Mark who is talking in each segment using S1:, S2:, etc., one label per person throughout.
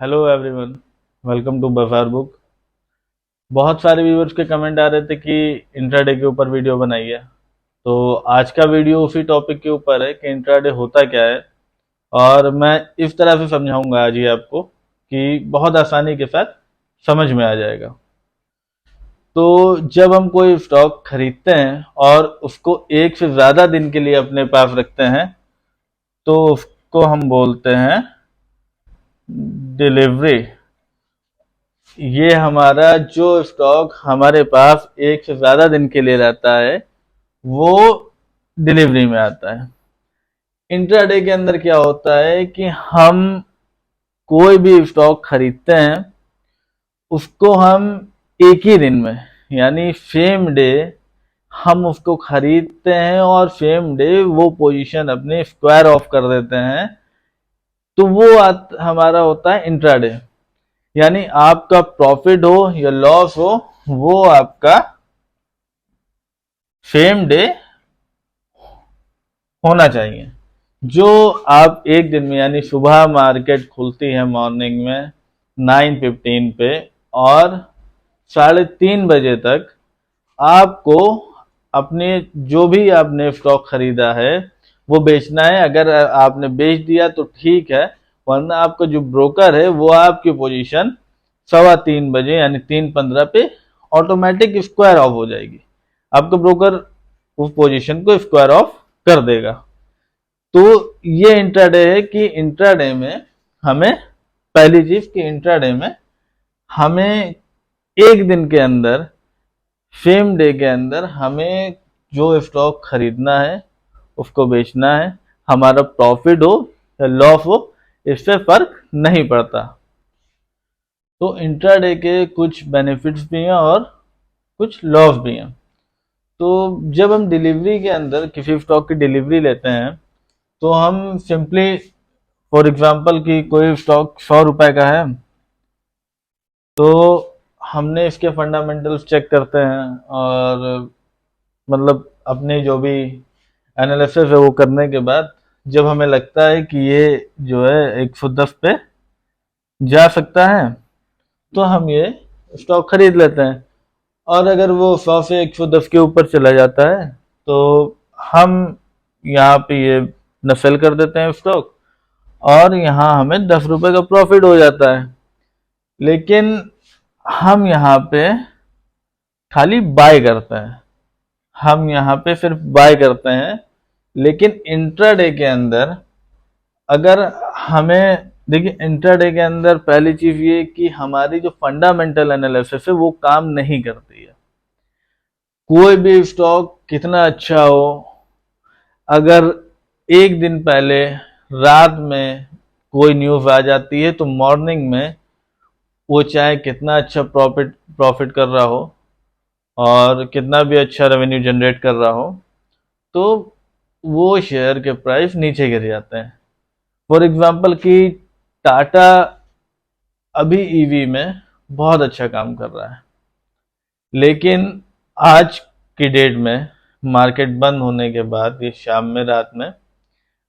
S1: Hello everyone, welcome to बफार book. बहुत सारे व्यूअर्स के कमेंट आ रहे थे कि इंट्राडे के ऊपर वीडियो बनाइए। तो आज का वीडियो उसी टॉपिक के ऊपर है कि इंट्राडे होता क्या है, और मैं इस तरह से समझाऊंगा आज ये आपको कि बहुत आसानी के साथ समझ में आ जाएगा। तो जब हम कोई स्टॉक खरीदते हैं और उसको एक से ज़्यादा दिन के लिए अपने पास रखते हैं तो उसको हम बोलते हैं डिलीवरी। ये हमारा जो स्टॉक हमारे पास एक से ज्यादा दिन के लिए रहता है वो डिलीवरी में आता है। इंट्राडे के अंदर क्या होता है कि हम कोई भी स्टॉक खरीदते हैं, उसको हम एक ही दिन में यानी सेम डे हम उसको खरीदते हैं और सेम डे वो पोजीशन अपने स्क्वायर ऑफ कर देते हैं। तो वो हमारा होता है इंट्राडे। यानी आपका प्रॉफिट हो या लॉस हो, वो आपका सेम डे होना चाहिए। जो आप एक दिन में यानी सुबह मार्केट खुलती है मॉर्निंग में 9:15 पे और 3:30 बजे तक आपको अपने जो भी आपने स्टॉक खरीदा है वो बेचना है। अगर आपने बेच दिया तो ठीक है, वरना आपका जो ब्रोकर है वो आपकी पोजीशन 3:15 यानी 3:15 पे ऑटोमेटिक स्क्वायर ऑफ हो जाएगी। आपका ब्रोकर उस पोजीशन को स्क्वायर ऑफ कर देगा। तो ये इंट्राडे है कि इंट्राडे में हमें पहली चीज कि इंट्राडे में हमें एक दिन के अंदर सेम डे के अंदर हमें जो स्टॉक खरीदना है उसको बेचना है। हमारा प्रॉफिट हो या लॉस हो, इससे फर्क नहीं पड़ता। तो इंट्राडे के कुछ बेनिफिट्स भी हैं और कुछ लॉस भी हैं। तो जब हम डिलीवरी के अंदर किसी स्टॉक की डिलीवरी लेते हैं तो हम सिंपली फॉर एग्जांपल कि कोई स्टॉक 100 रुपए का है, तो हमने इसके फंडामेंटल्स चेक करते हैं और मतलब अपने जो भी एनालिसिस है वो करने के बाद जब हमें लगता है कि ये जो है 110 पे जा सकता है तो हम ये स्टॉक खरीद लेते हैं। और अगर वो 100 से 110 के ऊपर चला जाता है तो हम यहाँ पे ये नफल कर देते हैं स्टॉक, और यहाँ हमें 10 रुपए का प्रॉफिट हो जाता है। लेकिन हम यहाँ पे खाली बाय करते हैं, हम यहाँ पे सिर्फ बाय करते हैं। लेकिन इंट्राडे के अंदर अगर हमें देखिए, इंट्राडे के अंदर पहली चीज ये कि हमारी जो फंडामेंटल एनालिसिस है वो काम नहीं करती है। कोई भी स्टॉक कितना अच्छा हो, अगर एक दिन पहले रात में कोई न्यूज आ जाती है तो मॉर्निंग में वो चाहे कितना अच्छा प्रॉफिट प्रॉफिट कर रहा हो और कितना भी अच्छा रेवेन्यू जनरेट कर रहा हो, तो वो शेयर के प्राइस नीचे गिर जाते हैं। फॉर एग्जांपल कि टाटा अभी ईवी में बहुत अच्छा काम कर रहा है, लेकिन आज की डेट में मार्केट बंद होने के बाद ये शाम में रात में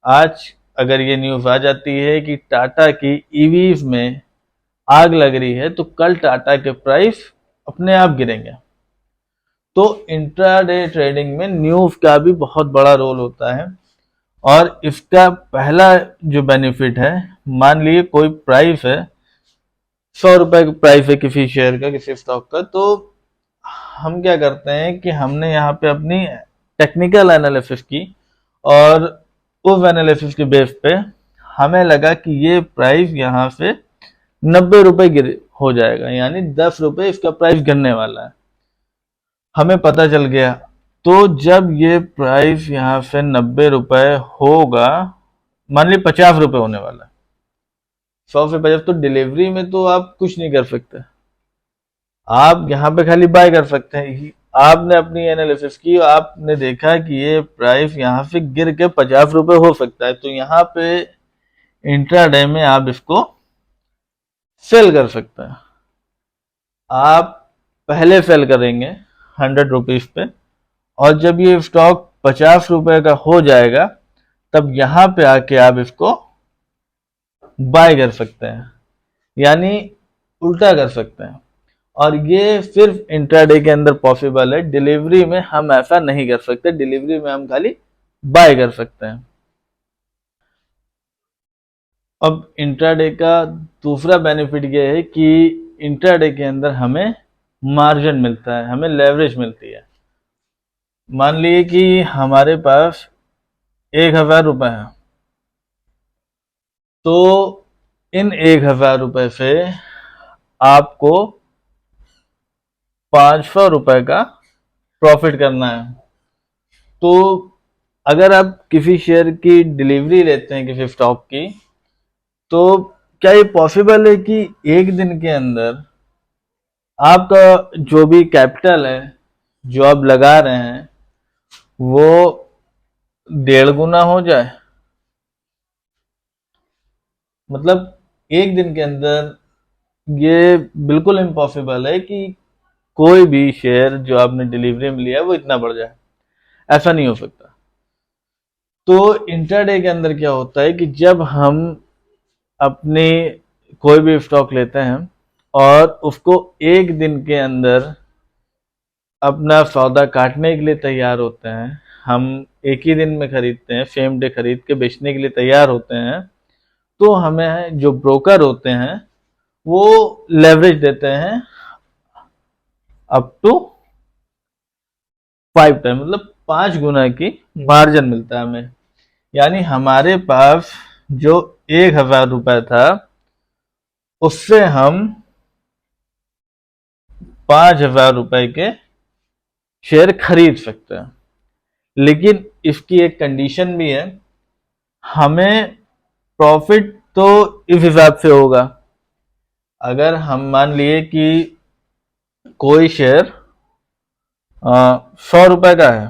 S1: आज अगर ये न्यूज आ जाती है कि टाटा की ईवीज में आग लग रही है तो कल टाटा के प्राइस अपने आप गिरेंगे। तो इंट्राडे ट्रेडिंग में न्यूज का भी बहुत बड़ा रोल होता है। और इसका पहला जो बेनिफिट है, मान लीजिए कोई प्राइस है 100 रुपए का, प्राइस है किसी शेयर का किसी स्टॉक का, तो हम क्या करते हैं कि हमने यहाँ पे अपनी टेक्निकल एनालिसिस की और उस एनालिसिस के बेस पे हमें लगा कि ये प्राइस यहाँ से 90 रुपए गिर हो जाएगा, यानी 10 रुपए इसका प्राइस गिरने वाला है, हमें पता चल गया। तो जब ये प्राइस यहाँ से 90 रुपए होगा, मान ली 50 रुपए होने वाला है, 100 से 50, तो डिलीवरी में तो आप कुछ नहीं कर सकते, आप यहाँ पे खाली बाय कर सकते हैं। आपने अपनी एनालिसिस की, आपने देखा कि ये प्राइस यहाँ से गिर के 50 रुपए हो सकता है, तो यहाँ पे इंट्राडे में आप इसको सेल कर सकते हैं। आप पहले सेल करेंगे 100 रुपीज पे, और जब ये स्टॉक 50 रुपए का हो जाएगा तब यहाँ पे आके आप इसको बाय कर सकते हैं। यानी उल्टा कर सकते हैं। और ये सिर्फ इंट्राडे के अंदर पॉसिबल है, डिलीवरी में हम ऐसा नहीं कर सकते। डिलीवरी में हम खाली बाय कर सकते हैं। अब इंट्राडे का दूसरा बेनिफिट ये है कि इंट्राडे के अंदर हमें मार्जिन मिलता है, हमें लेवरेज मिलती है। मान लीजिए कि हमारे पास 1,000 रुपये है, तो इन 1,000 रुपये से आपको 500 रुपये का प्रॉफिट करना है। तो अगर आप किसी शेयर की डिलीवरी लेते हैं किसी स्टॉक की, तो क्या ये पॉसिबल है कि एक दिन के अंदर आपका जो भी कैपिटल है जो आप लगा रहे हैं वो 1.5 गुना हो जाए? मतलब एक दिन के अंदर ये बिल्कुल इम्पॉसिबल है कि कोई भी शेयर जो आपने डिलीवरी में लिया है वो इतना बढ़ जाए, ऐसा नहीं हो सकता। तो इंट्राडे के अंदर क्या होता है कि जब हम अपनी कोई भी स्टॉक लेते हैं और उसको एक दिन के अंदर अपना सौदा काटने के लिए तैयार होते हैं, हम एक ही दिन में खरीदते हैं, सेम डे खरीद के बेचने के लिए तैयार होते हैं, तो हमें जो ब्रोकर होते हैं वो लेवरेज देते हैं अप टू 5 टाइम, मतलब 5 गुना की मार्जिन मिलता है हमें। यानी हमारे पास जो 1,000 रुपये था उससे हम 5,000 रुपये के शेयर खरीद सकते हैं। लेकिन इसकी एक कंडीशन भी है, हमें प्रॉफिट तो इस हिसाब से होगा। अगर हम मान लिए कि कोई शेयर 100 रुपए का है,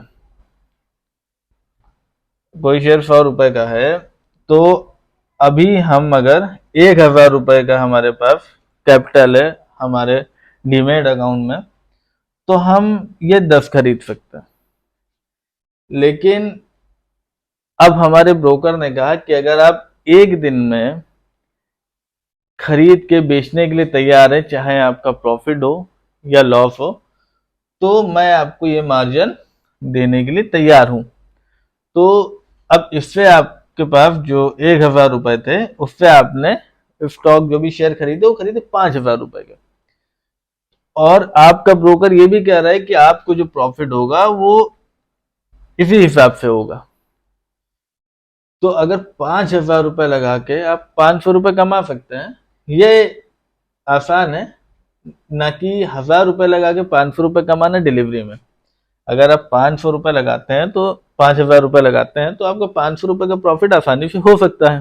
S1: कोई शेयर 100 रुपए का है, तो अभी हम अगर 1,000 रुपए का हमारे पास कैपिटल है हमारे डीमेट अकाउंट में, तो हम ये 10 खरीद सकते हैं। लेकिन अब हमारे ब्रोकर ने कहा कि अगर आप एक दिन में खरीद के बेचने के लिए तैयार है, चाहे आपका प्रॉफिट हो या लॉस हो, तो मैं आपको ये मार्जिन देने के लिए तैयार हूं। तो अब इससे आपके पास जो 1,000 रुपए थे उससे आपने स्टॉक जो भी शेयर खरीदे वो खरीदे 5,000 रुपए के। और आपका ब्रोकर ये भी कह रहा है कि आपको जो प्रॉफिट होगा वो इसी हिसाब से होगा। तो अगर 5,000 रुपए लगा के आप 500 रुपए कमा सकते हैं, ये आसान है। ना कि 1,000 रुपए लगा के 500 रुपए कमाना डिलीवरी में। अगर आप 500 रुपए लगाते हैं तो 5,000 रुपए लगाते हैं तो आपको 500 रुपए का प्रॉफिट आसानी से हो सकता है।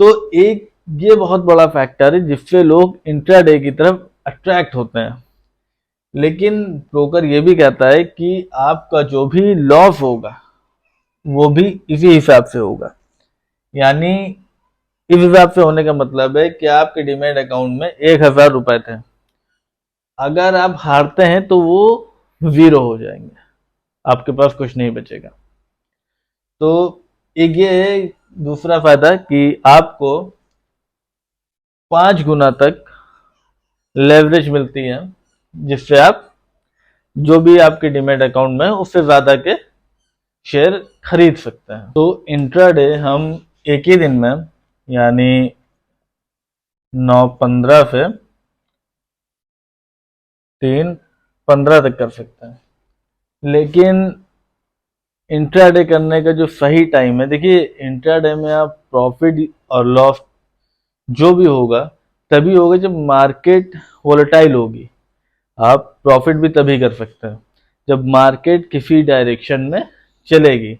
S1: तो एक ये बहुत बड़ा फैक्टर है जिससे लोग इंट्राडे की तरफ अट्रैक्ट होते हैं। लेकिन ब्रोकर ये भी कहता है कि आपका जो भी लॉस होगा वो भी इसी हिसाब से होगा। यानी इस हिसाब से होने का मतलब है कि आपके डीमैट अकाउंट में 1,000 रुपए थे, अगर आप हारते हैं तो वो 0 हो जाएंगे, आपके पास कुछ नहीं बचेगा। तो एक ये है दूसरा फायदा कि आपको 5 गुना तक लेवरेज मिलती है, जिससे आप जो भी आपके डीमैट अकाउंट में है उससे ज्यादा के शेयर खरीद सकते हैं। तो इंट्राडे हम एक ही दिन में यानी 9:15 से 3:15 तक कर सकते हैं। लेकिन इंट्राडे करने का जो सही टाइम है, देखिए इंट्राडे में आप प्रॉफिट और लॉस जो भी होगा तभी होगा जब मार्केट वोलेटाइल होगी। आप प्रॉफिट भी तभी कर सकते हैं जब मार्केट किसी डायरेक्शन में चलेगी।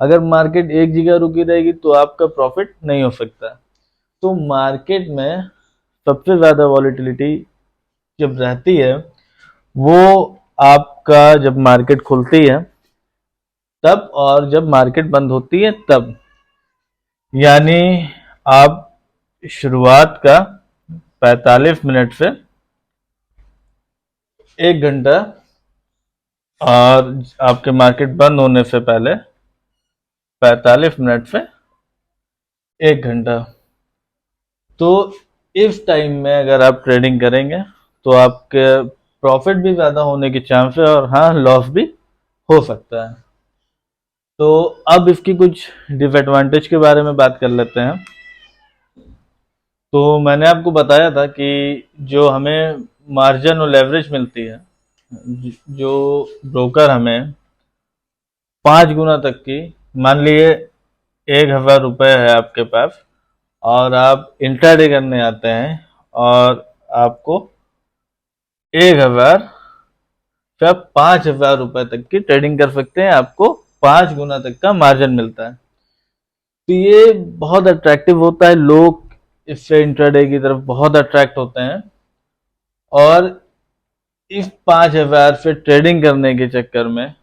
S1: अगर मार्केट एक जगह रुकी रहेगी तो आपका प्रॉफिट नहीं हो सकता। तो मार्केट में सबसे ज्यादा वॉलेटिलिटी जब रहती है वो आपका जब मार्केट खुलती है तब, और जब मार्केट बंद होती है तब। यानी आप शुरुआत का 45 मिनट से 1 घंटा और आपके मार्केट बंद होने से पहले 45 मिनट से 1 घंटा, तो इस टाइम में अगर आप ट्रेडिंग करेंगे तो आपके प्रॉफिट भी ज़्यादा होने के चांस है और हाँ लॉस भी हो सकता है। तो अब इसकी कुछ डिसएडवांटेज के बारे में बात कर लेते हैं। तो मैंने आपको बताया था कि जो हमें मार्जिन और लेवरेज मिलती है, जो ब्रोकर हमें 5 गुना तक की, मान लिए 1,000 रुपये है आपके पास और आप इंट्राडे करने आते हैं और आपको 1,000 से आप 5,000 रुपये तक की ट्रेडिंग कर सकते हैं, आपको 5 गुना तक का मार्जिन मिलता है। तो ये बहुत अट्रैक्टिव होता है, लोग इससे इंट्राडे की तरफ बहुत अट्रैक्ट होते हैं और इस 5,000 से ट्रेडिंग करने के चक्कर में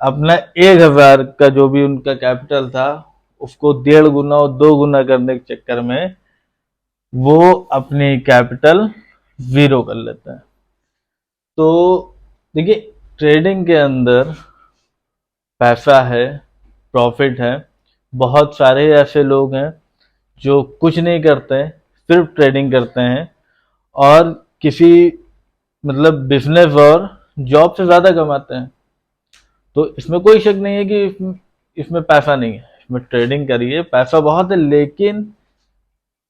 S1: अपना 1,000 का जो भी उनका कैपिटल था उसको 1.5 गुना और 2 गुना करने के चक्कर में वो अपनी कैपिटल जीरो कर लेते हैं। तो देखिए, ट्रेडिंग के अंदर पैसा है, प्रॉफिट है। बहुत सारे ऐसे लोग हैं जो कुछ नहीं करते, सिर्फ ट्रेडिंग करते हैं और किसी मतलब बिजनेस और जॉब से ज़्यादा कमाते हैं। तो इसमें कोई शक नहीं है कि इसमें पैसा नहीं है, इसमें ट्रेडिंग करिए, पैसा बहुत है, लेकिन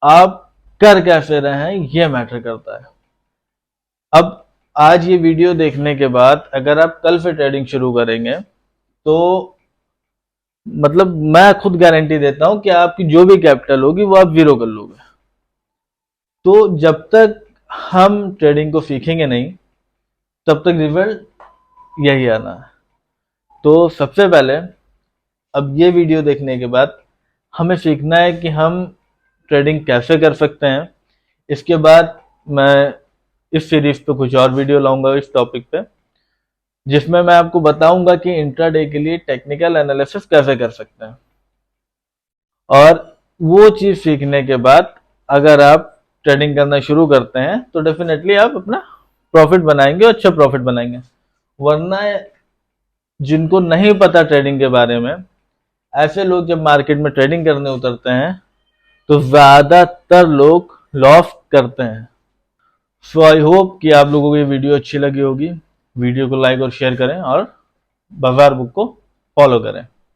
S1: आप कर कैसे रहे हैं ये मैटर करता है। अब आज ये वीडियो देखने के बाद अगर आप कल से ट्रेडिंग शुरू करेंगे तो मतलब मैं खुद गारंटी देता हूं कि आपकी जो भी कैपिटल होगी वो आप जीरो कर लोगे। तो जब तक हम ट्रेडिंग को सीखेंगे नहीं तब तक रिजल्ट यही आना है। तो सबसे पहले अब ये वीडियो देखने के बाद हमें सीखना है कि हम ट्रेडिंग कैसे कर सकते हैं। इसके बाद मैं इस सीरीज पे कुछ और वीडियो लाऊंगा इस टॉपिक पे, जिसमें मैं आपको बताऊंगा कि इंट्राडे के लिए टेक्निकल एनालिसिस कैसे कर सकते हैं। और वो चीज सीखने के बाद अगर आप ट्रेडिंग करना शुरू करते हैं तो डेफिनेटली आप अपना प्रॉफिट बनाएंगे, अच्छा प्रॉफिट बनाएंगे। वरना जिनको नहीं पता ट्रेडिंग के बारे में, ऐसे लोग जब मार्केट में ट्रेडिंग करने उतरते हैं तो ज्यादातर लोग लॉस करते हैं। सो आई होप कि आप लोगों को ये वीडियो अच्छी लगी होगी। वीडियो को लाइक और शेयर करें और बाजार बुक को फॉलो करें।